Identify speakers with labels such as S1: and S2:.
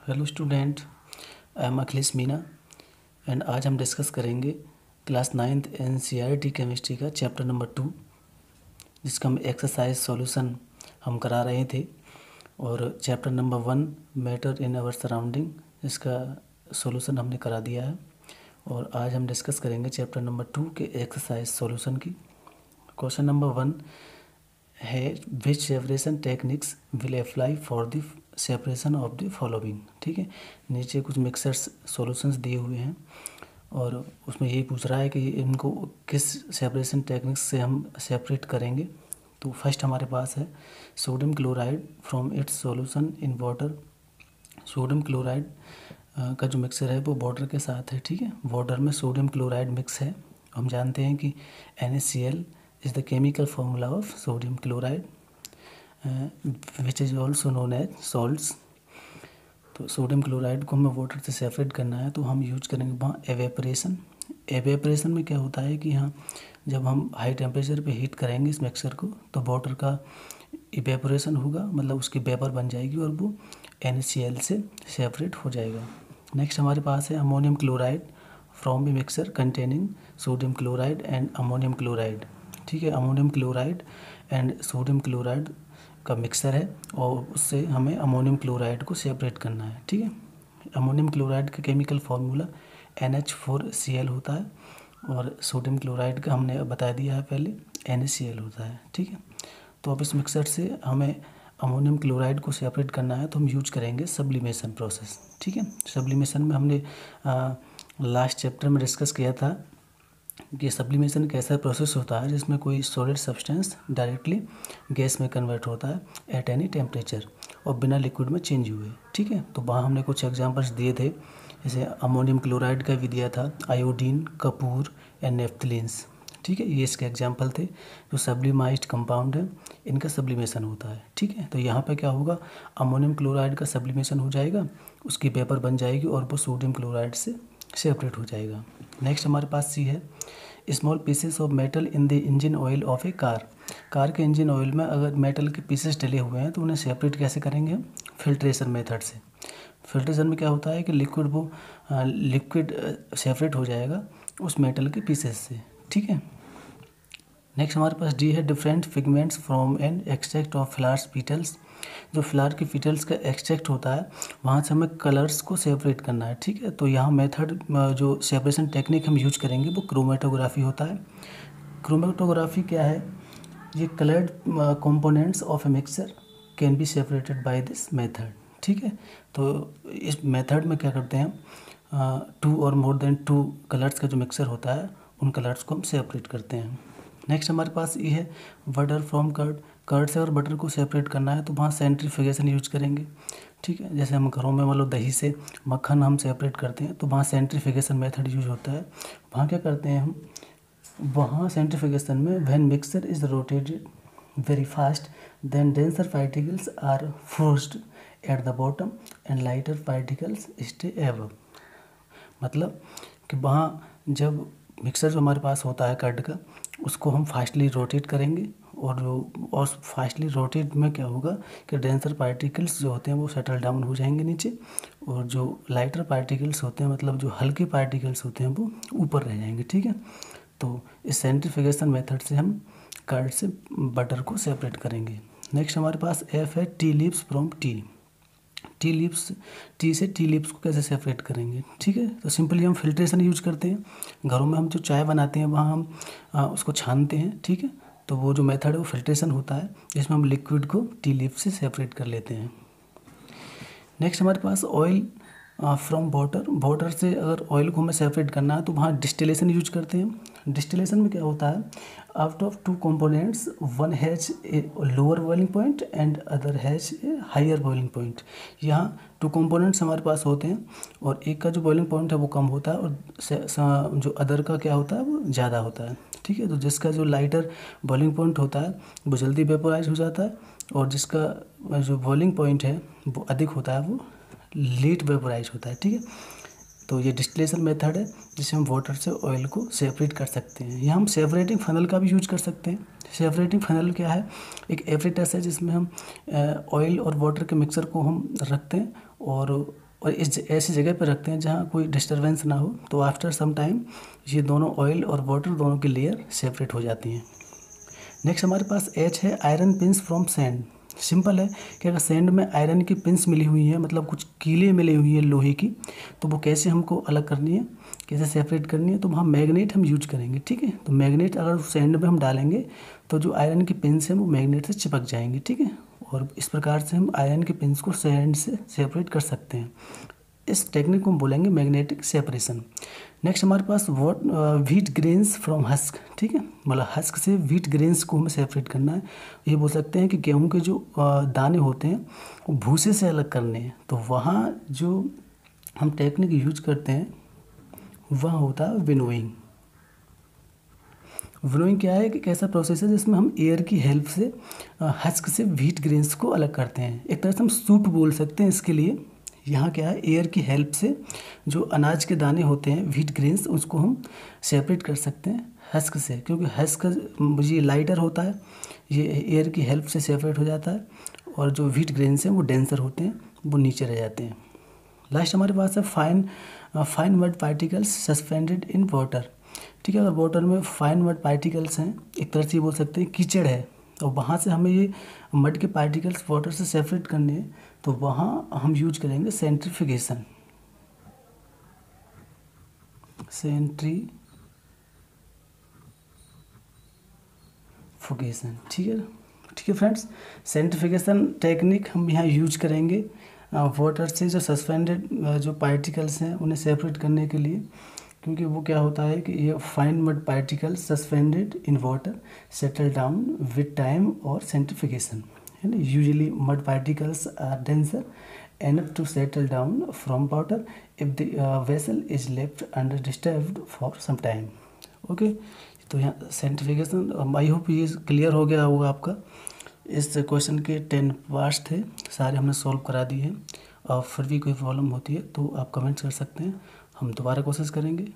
S1: Hello student, I am Akhilesh Meena and आज हम discuss करेंगे क्लास 9th NCERT केमिस्ट्री का चैप्टर नंबर 2, जिसका हम एक्सरसाइज सॉल्यूशन हम करा रहे थे। और chapter number 1 matter in our surrounding, इसका सॉल्यूशन हमने करा दिया है। और आज हम डिस्कस करेंगे चैप्टर नंबर 2 के एक्सरसाइज सॉल्यूशन की। क्वेश्चन नंबर 1 है which separation techniques will apply for the separation of the following. ठीक है, नीचे कुछ मिक्सर्स सॉल्यूशंस दिए हुए हैं और उसमें यही पूछ रहा है कि इनको किस सेपरेशन टेक्निक्स से हम सेपरेट करेंगे। तो फर्स्ट हमारे पास है sodium chloride from its solution in water. Sodium chloride का जो मिक्सर है वो वाटर के साथ है। ठीक है, वाटर में सोडियम क्लोराइड मिक्स है। हम जानते हैं कि NaCl is the chemical formula of sodium chloride, which is also known as salts। तो सोडियम क्लोराइड को हमें वाटर से सेपरेट करना है तो हम यूज करेंगे वहाँ एवेपरेशन। एवेपरेशन में क्या होता है कि यहाँ जब हम हाई टेम्परेचर पे हीट करेंगे इस मिक्सर को तो वाटर का इवेपोरेशन होगा, मतलब उसकी वेपर बन जाएगी और वो NaCl से सेपरेट हो जाएगा। नेक्स्ट हमारे पास है ammonium chloride from A mixer containing sodium chloride and ammonium chloride. ठीक है, ammonium chloride and sodium chloride का मिक्सर है और उससे हमें अमोनियम क्लोराइड को सेपरेट करना है। ठीक है, अमोनियम क्लोराइड का केमिकल फार्मूला NH4Cl होता है और सोडियम क्लोराइड का हमने बता दिया है पहले NaCl होता है। ठीक है, तो अब इस मिक्सर से हमें अमोनियम क्लोराइड को सेपरेट करना है तो हम यूज करेंगे सब्लिमेशन प्रोसेस। ठीक है, सब्लिमेशन में हमने लास्ट चैप्टर में डिस्कस किया था कि सब्लिमेशन एक ऐसा प्रोसेस होता है जिसमें कोई सॉलिड सब्सटेंस डायरेक्टली गैस में कन्वर्ट होता है एट एनी टेम्परेचर और बिना लिक्विड में चेंज हुए। ठीक है, तो वहाँ हमने कुछ एग्जांपल्स दिए थे, जैसे अमोनियम क्लोराइड का भी दिया था, आयोडीन, कपूर एंड नेफ्थलीन्स। ठीक है, ये इसके एग्जाम्पल थे जो सब्लिमाइज्ड कंपाउंड है, इनका सब्लिमेशन होता है। ठीक है, तो यहाँ पे क्या होगा, अमोनियम क्लोराइड का सब्लिमेशन हो जाएगा, उसकी वेपर बन जाएगी और वो सोडियम क्लोराइड से सेपरेट हो जाएगा। नेक्स्ट हमारे पास सी है small pieces of metal in the engine oil of A car. Car के इंजन ऑयल में अगर मेटल के पीसेस डले हुए हैं तो उन्हें सेपरेट कैसे करेंगे हम, फिल्ट्रेशन मेथड से। फिल्ट्रेशन में क्या होता है कि लिक्विड सेपरेट हो जाएगा उस मेटल के पीसेस से। ठीक है, नेक्स्ट हमारे पास डी है different pigments from an extract of flowers petals. जो फ्लावर के पीटल्स का एक्सट्रैक्ट होता है वहाँ से हमें कलर्स को सेपरेट करना है। ठीक है, तो यहाँ मेथड जो सेपरेशन टेक्निक हम यूज करेंगे वो क्रोमेटोग्राफी होता है। क्रोमेटोग्राफी क्या है, ये coloured components of a mixture can be separated by this method. ठीक है, तो इस मेथड में क्या करते हैं, 2 और मोर देन 2 कलर्स का जो मिक्सचर होता है उन कलर्स को हम सेपरेट करते हैं। नेक्स्ट हमारे पास ये है बटर फ्रॉम कर्ड। कर्ड से अगर बटर को सेपरेट करना है तो वहाँ सेंट्रीफ्यूगेशन यूज करेंगे। ठीक है, जैसे हम घरों में मतलब दही से मक्खन हम सेपरेट करते हैं तो वहाँ सेंट्रीफ्यूगेशन मेथड यूज होता है। वहाँ क्या करते हैं हम, वहाँ सेंट्रीफ्यूगेशन में when mixture is rotated very fast then denser particles are forced at the bottom and lighter particles stay above. मतलब कि वहाँ जब मिक्सर जो हमारे पास होता है कर्ड का, उसको हम फास्टली रोटेट करेंगे और फास्टली रोटेट में क्या होगा कि डेंसर पार्टिकल्स जो होते हैं वो सेटल डाउन हो जाएंगे नीचे और जो लाइटर पार्टिकल्स होते हैं, मतलब जो हल्के पार्टिकल्स होते हैं, वो ऊपर रह जाएंगे। ठीक है, तो इस सेंट्रीफ्यूगेशन मेथड से हम कर्ड से बटर को सेपरेट करेंगे। नेक्स्ट हमारे पास एफ है tea leaves from T. T से टी लीव्स को कैसे सेपरेट करेंगे। ठीक है, तो सिंपली हम फिल्ट्रेशन यूज करते हैं। घरों में हम जो चाय बनाते हैं वहाँ हम उसको छानते हैं। ठीक है, तो वो जो मेथड है वो फिल्ट्रेशन होता है, जिसमें हम लिक्विड को टी लीव्स से सेपरेट कर लेते हैं। नेक्स्ट हमारे पास ऑयल फ्रॉम वाटर से अगर ऑयल को हमें सेपरेट करना है तो वहाँ डिस्टिलेशन यूज करते हैं। डिस्टिलेशन में क्या होता है, out of 2 components one has a lower boiling point and other has a higher boiling point. यहाँ 2 कंपोनेंट्स हमारे पास होते हैं और एक का जो बॉइलिंग पॉइंट है वो कम होता है और जो अदर का क्या होता है वो ज़्यादा होता है। ठीक है, तो जिसका जो लाइटर बॉइलिंग पॉइंट होता है वो जल्दी वेपोराइज हो जाता है और जिसका जो बॉइलिंग पॉइंट है वो अधिक होता है वो लेट वेपोराइज होता है। ठीक है, तो ये डिस्टिलेशन मेथड है जिससे हम वाटर से ऑयल को सेपरेट कर सकते हैं। यहाँ हम सेपरेटिंग फनल का भी यूज कर सकते हैं। सेपरेटिंग फनल क्या है, एक एपरेटस है जिसमें हम ऑयल और वाटर के मिक्सर को हम रखते हैं और और ऐसी जगह पर रखते हैं जहाँ कोई डिस्टरबेंस ना हो। तो आफ्टर सम टाइम ये दोनों ऑयल और वाटर दोनों की लेयर सेपरेट हो जाती हैं। नेक्स्ट हमारे पास H है iron pins from sand. Simple है कि अगर सैंड में आयरन की पिंस मिली हुई है, मतलब कुछ कीलें मिली हुई है लोहे की, तो वो कैसे हमको अलग करनी है, कैसे सेपरेट करनी है, तो वहाँ मैग्नेट हम यूज करेंगे। ठीक है, तो मैग्नेट अगर सैंड में हम डालेंगे तो जो आयरन की पिंस हैं वो मैग्नेट से चिपक जाएंगी। ठीक है, और इस प्रकार से हम आयरन की पिंस को सैंड से सेपरेट कर सकते हैं। इस टेक्निक को हम बोलेंगे मैग्नेटिक सेपरेशन। नेक्स्ट हमारे पास व्हीट ग्रेन्स फ्रॉम हस्क। ठीक है, मतलब हस्क से व्हीट ग्रेन्स को हमें सेपरेट करना है। ये बोल सकते हैं कि गेहूं के जो दाने होते हैं वो भूसे से अलग करने हैं। तो वहाँ जो हम टेक्निक यूज करते हैं वह होता है विनोइंग। विनोइंग क्या है कि कैसा प्रोसेस है जिसमें हम एयर की हेल्प से हस्क से व्हीट ग्रेन्स को अलग करते हैं। एक तरह से हम सूप बोल सकते हैं इसके लिए। यहाँ क्या है, एयर की हेल्प से जो अनाज के दाने होते हैं व्हीट ग्रेन्स, उसको हम सेपरेट कर सकते हैं हस्क से, क्योंकि हस्क ये लाइटर होता है, ये एयर की हेल्प से सेपरेट हो जाता है, और जो व्हीट ग्रेन्स हैं वो डेंसर होते हैं, वो नीचे रह जाते हैं। लास्ट हमारे पास है fine mud particles suspended in water. ठीक है, अगर वाटर में फाइन मड पार्टिकल्स हैं, एक तरह से बोल सकते हैं कीचड़ है, और वहाँ से हमें ये मड के पार्टिकल्स वाटर से सेपरेट करने हैं, तो वहाँ हम यूज करेंगे सेंट्रीफिकेशन। ठीक है फ्रेंड्स, सेंट्रीफिकेशन टेक्निक हम यहाँ यूज करेंगे वाटर से जो सस्पेंडेड जो पार्टिकल्स हैं उन्हें सेपरेट करने के लिए, क्योंकि वो क्या होता है कि ये fine mud particles suspended in water settle down with time और सेंट्रीफिकेशन है ना। Usually mud particles are denser enough to settle down from water if the vessel is left undisturbed for some time. Okay, तो यहाँ centrification, I hope ये clear हो गया होगा आपका। इस क्वेश्चन के 10 पार्ट्स थे, सारे हमने सॉल्व करा दिए हैं। और फिर भी कोई प्रॉब्लम होती है तो आप कमेंट्स कर सकते हैं, हम दोबारा कोशिश करेंगे।